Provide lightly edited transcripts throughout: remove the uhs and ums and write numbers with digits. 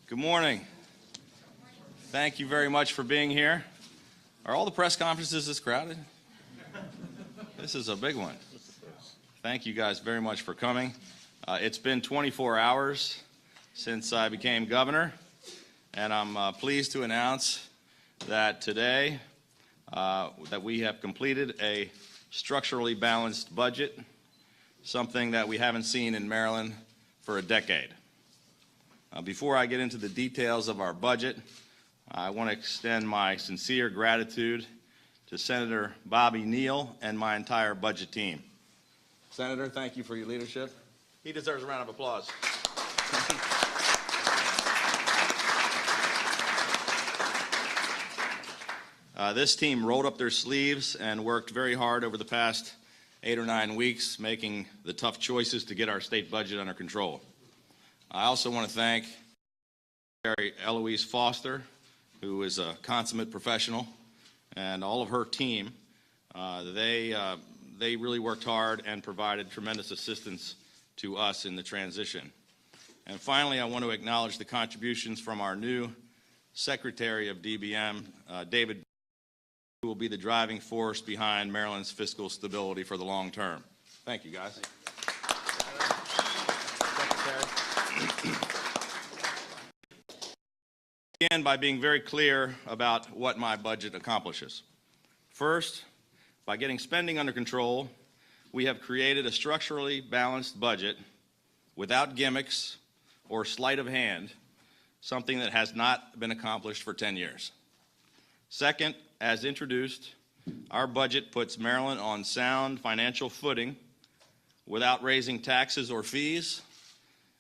Good morning. Thank you very much for being here. Are all the press conferences this crowded? This is a big one. Thank you guys very much for coming. It's been 24 hours since I became governor, and I'm pleased to announce that today that we have completed a structurally balanced budget, something that we haven't seen in Maryland for a decade. Before I get into the details of our budget, I want to extend my sincere gratitude to Senator Bobby Neal and my entire budget team. Senator, thank you for your leadership. He deserves a round of applause. This team rolled up their sleeves and worked very hard over the past 8 or 9 weeks, making the tough choices to get our state budget under control. I also want to thank Secretary Eloise Foster, who is a consummate professional, and all of her team. They really worked hard and provided tremendous assistance to us in the transition. And finally, I want to acknowledge the contributions from our new Secretary of DBM, David, who will be the driving force behind Maryland's fiscal stability for the long term. Thank you, guys. Begin by being very clear about what my budget accomplishes. First, by getting spending under control, we have created a structurally balanced budget without gimmicks or sleight of hand, something that has not been accomplished for 10 years. Second, as introduced, our budget puts Maryland on sound financial footing without raising taxes or fees,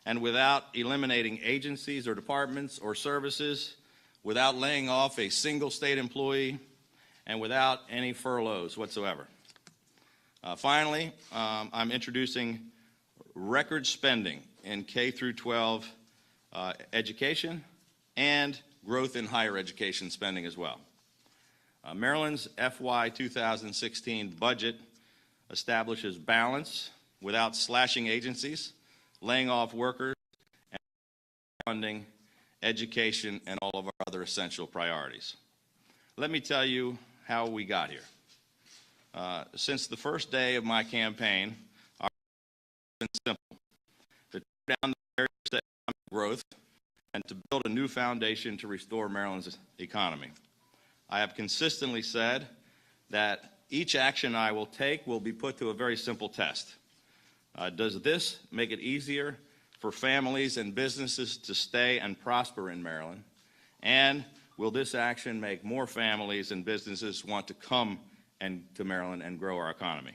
and without eliminating agencies or departments or services, without laying off a single state employee, and without any furloughs whatsoever. Finally, I'm introducing record spending in K through 12 education and growth in higher education spending as well. Maryland's FY 2016 budget establishes balance without slashing agencies, laying off workers, and funding education and all of our other essential priorities. Let me tell you how we got here. Since the first day of my campaign, our goal has been simple: to tear down the barriers to economic growth and to build a new foundation to restore Maryland's economy. I have consistently said that each action I will take will be put to a very simple test. Does this make it easier for families and businesses to stay and prosper in Maryland? And will this action make more families and businesses want to come to Maryland and grow our economy?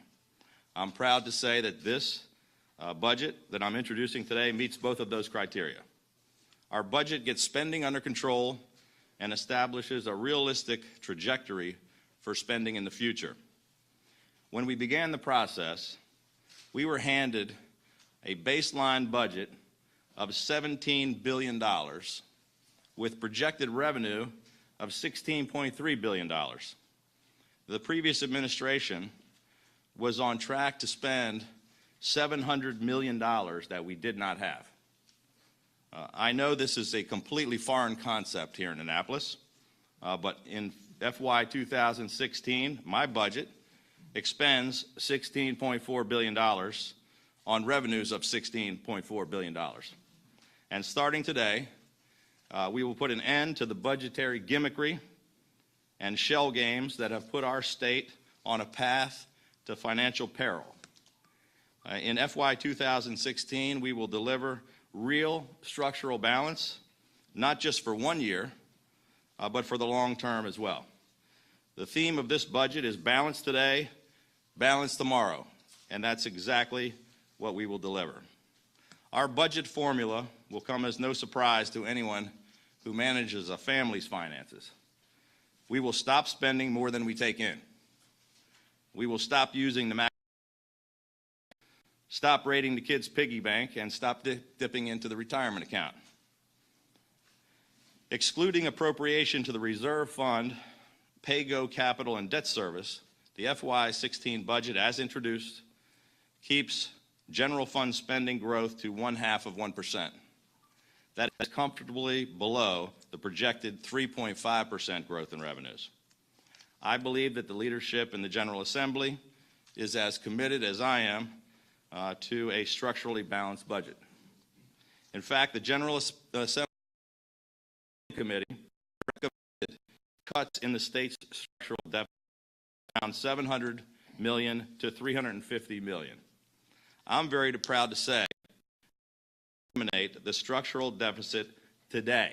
I'm proud to say that this budget that I'm introducing today meets both of those criteria. Our budget gets spending under control and establishes a realistic trajectory for spending in the future. When we began the process, we were handed a baseline budget of $17 billion with projected revenue of $16.3 billion. The previous administration was on track to spend $700 million that we did not have. I know this is a completely foreign concept here in Annapolis, but in FY 2016, my budget expends $16.4 billion on revenues of $16.4 billion. And starting today, we will put an end to the budgetary gimmickry and shell games that have put our state on a path to financial peril. In FY 2016, we will deliver real structural balance, not just for 1 year, but for the long term as well. The theme of this budget is balance today, balance tomorrow, and that's exactly what we will deliver. Our budget formula will come as no surprise to anyone who manages a family's finances. We will stop spending more than we take in. We will stop using the stop raiding the kids' piggy bank, and stop dipping into the retirement account. Excluding appropriation to the reserve fund, pay-go capital, and debt service, the FY16 budget, as introduced, keeps general fund spending growth to 0.5%. That is comfortably below the projected 3.5% growth in revenues. I believe that the leadership in the General Assembly is as committed as I am to a structurally balanced budget. In fact, the General Assembly Committee recommended cuts in the state's structural deficit around $700 million to $350 million. I'm very proud to say eliminate the structural deficit today,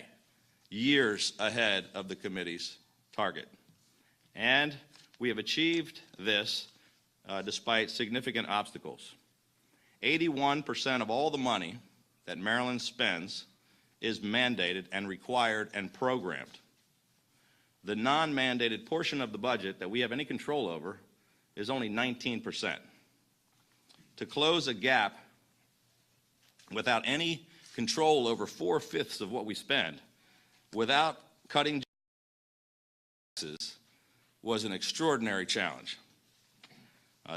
years ahead of the committee's target. And we have achieved this despite significant obstacles. 81% of all the money that Maryland spends is mandated and required and programmed. The non-mandated portion of the budget that we have any control over is only 19%. To close a gap without any control over 4/5 of what we spend, without cutting taxes, was an extraordinary challenge.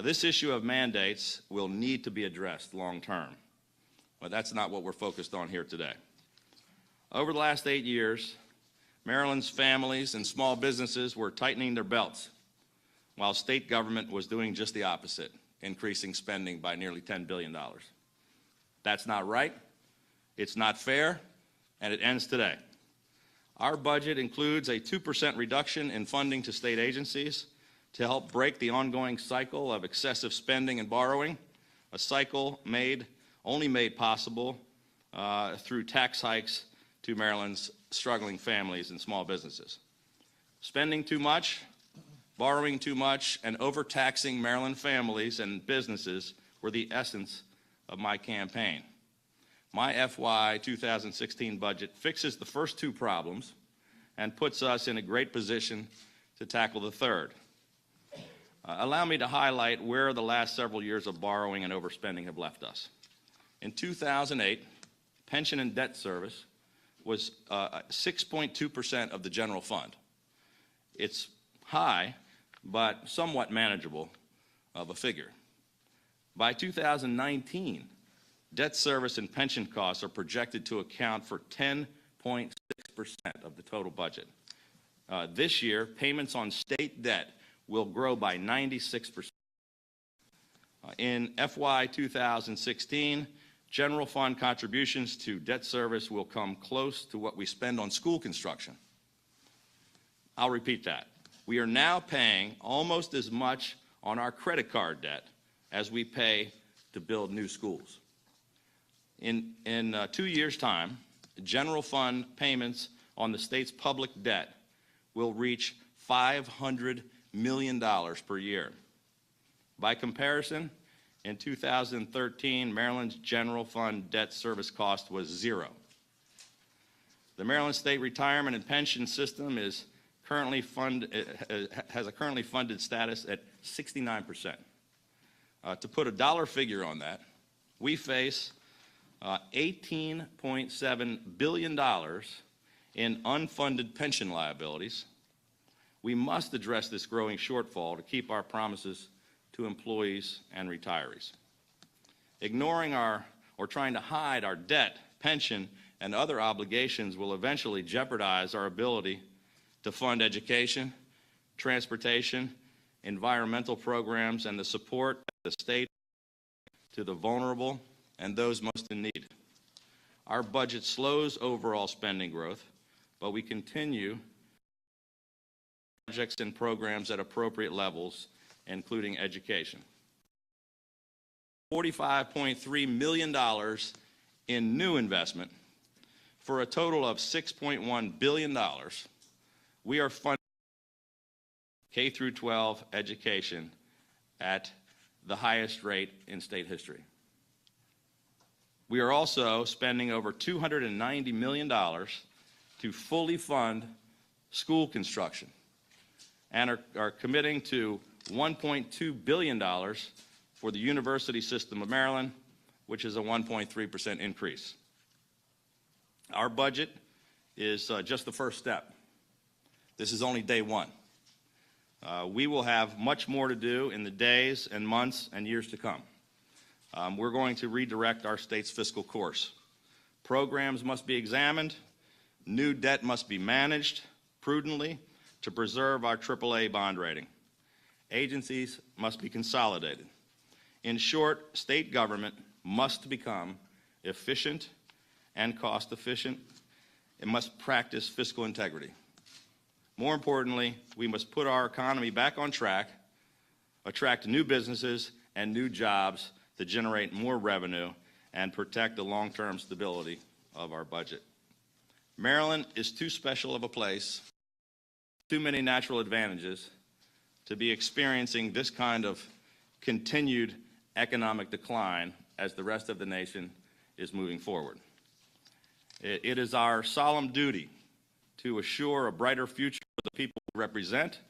This issue of mandates will need to be addressed long term, but that's not what we're focused on here today. Over the last 8 years, Maryland's families and small businesses were tightening their belts, while state government was doing just the opposite, increasing spending by nearly $10 billion. That's not right, it's not fair, and it ends today. Our budget includes a 2% reduction in funding to state agencies to help break the ongoing cycle of excessive spending and borrowing, a cycle only made possible through tax hikes to Maryland's struggling families and small businesses. Spending too much, borrowing too much, and overtaxing Maryland families and businesses were the essence of my campaign. My FY 2016 budget fixes the first two problems and puts us in a great position to tackle the third. Allow me to highlight where the last several years of borrowing and overspending have left us. In 2008, pension and debt service was 6.2% of the general fund. It's high, but somewhat manageable of a figure. By 2019, debt service and pension costs are projected to account for 10.6% of the total budget. This year, payments on state debt will grow by 96%. In FY 2016, general fund contributions to debt service will come close to what we spend on school construction. I'll repeat that. We are now paying almost as much on our credit card debt as we pay to build new schools. In 2 years' time, general fund payments on the state's public debt will reach $500 million per year. By comparison, in 2013, Maryland's general fund debt service cost was $0. The Maryland State Retirement and Pension System is has a currently funded status at 69%. To put a dollar figure on that, we face $18.7 billion in unfunded pension liabilities. We must address this growing shortfall to keep our promises to employees and retirees. Ignoring or trying to hide our debt, pension, and other obligations will eventually jeopardize our ability to fund education, transportation, environmental programs, and the support of the state to the vulnerable and those most in need. Our budget slows overall spending growth, but we continue projects and programs at appropriate levels, including education. $45.3 million in new investment for a total of $6.1 billion. We are funding K through 12 education at the highest rate in state history. We are also spending over $290 million to fully fund school construction and are committing to $1.2 billion for the University System of Maryland, which is a 1.3% increase. Our budget is just the first step. This is only day one. We will have much more to do in the days and months and years to come. We're going to redirect our state's fiscal course Programs must be examined. New debt must be managed prudently to preserve our AAA bond rating. Agencies must be consolidated. In short, state government must become efficient and cost-efficient. It must practice fiscal integrity. More importantly, we must put our economy back on track, attract new businesses and new jobs to generate more revenue and protect the long-term stability of our budget. Maryland is too special of a place, too many natural advantages to be experiencing this kind of continued economic decline as the rest of the nation is moving forward. It is our solemn duty to assure a brighter future for the people we represent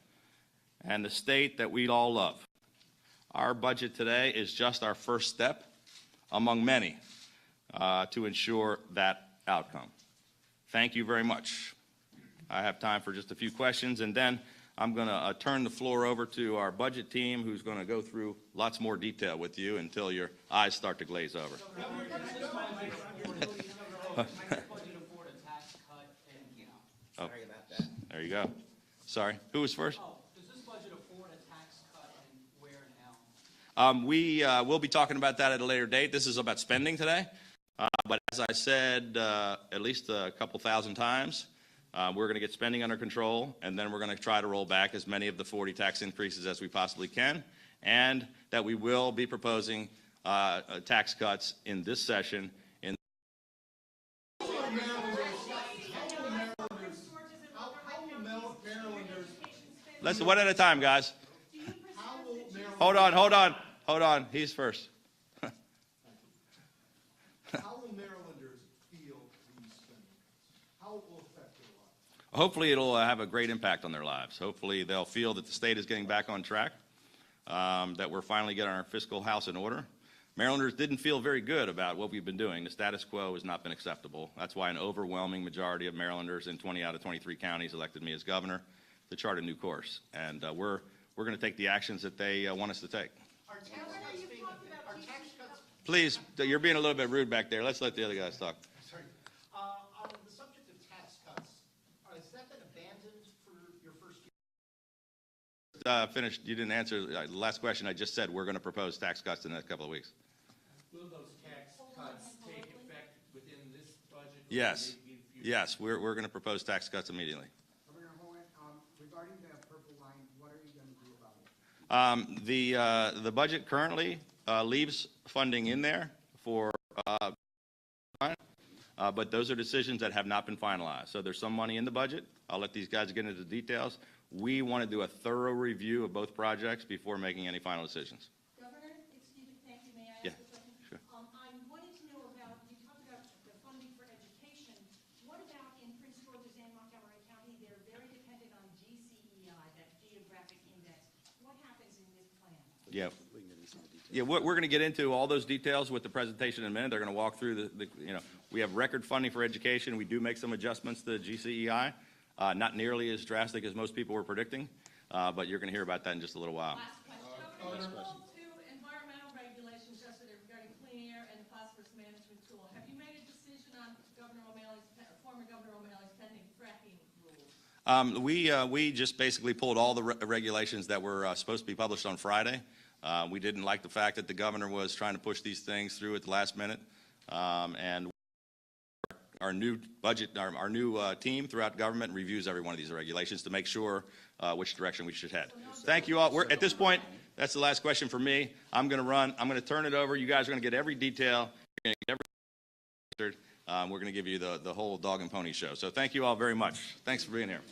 and the state that we all love. Our budget today is just our first step among many to ensure that outcome. Thank you very much. I have time for just a few questions, and then I'm going to turn the floor over to our budget team, who's going to go through lots more detail with you until your eyes start to glaze over. Oh, there you go. Sorry, who was first? Does this budget afford a tax cut, and where and how? We will be talking about that at a later date. This is about spending today. But as I said at least a couple thousand times, we're going to get spending under control, and then we're going to try to roll back as many of the 40 tax increases as we possibly can, and that we will be proposing tax cuts in this session. Listen, one at a time, guys. Hold on. He's first. How will Marylanders feel these spending? How it will affect their lives? Hopefully it'll have a great impact on their lives. Hopefully they'll feel that the state is getting back on track, that we're finally getting our fiscal house in order. Marylanders didn't feel very good about what we've been doing. The status quo has not been acceptable. That's why an overwhelming majority of Marylanders in 20 out of 23 counties elected me as governor to chart a new course. And we're going to take the actions that they want us to take. Please, you're being a little bit rude back there. Let's let the other guys talk. Sorry. On the subject of tax cuts, has that been abandoned for your first year? Finished. You didn't answer the last question. I just said we're going to propose tax cuts in the next couple of weeks. Will those tax cuts take effect within this budget? Yes. Yes, we're going to propose tax cuts immediately. Governor Hogan, regarding the purple line, what are you going to do about it? The budget currently leaves funding in there for, but those are decisions that have not been finalized. So there's some money in the budget. I'll let these guys get into the details. We want to do a thorough review of both projects before making any final decisions. Governor, excuse me, thank you. May I ask a question? Sure. I wanted to know about, you talked about the funding for education. What about in Prince George's and Montgomery County? They're very dependent on GCEI, that geographic index. What happens in this plan? Yeah. Yeah, we're going to get into all those details with the presentation in a minute. They're going to walk through we have record funding for education. We do make some adjustments to GCEI, not nearly as drastic as most people were predicting, but you're going to hear about that in just a little while. Last question. Governor, two environmental regulations yesterday regarding clean air and the phosphorus management tool. Have you made a decision on former Governor O'Malley's pending fracking rules? We just basically pulled all the regulations that were supposed to be published on Friday. We didn't like the fact that the governor was trying to push these things through at the last minute. And our new budget, our new team throughout government reviews every one of these regulations to make sure which direction we should head. Thank you all. At this point, that's the last question for me. I'm going to run. I'm going to turn it over. You guys are going to get every detail. You're going to get every answered. We're going to give you the whole dog and pony show. So thank you all very much. Thanks for being here.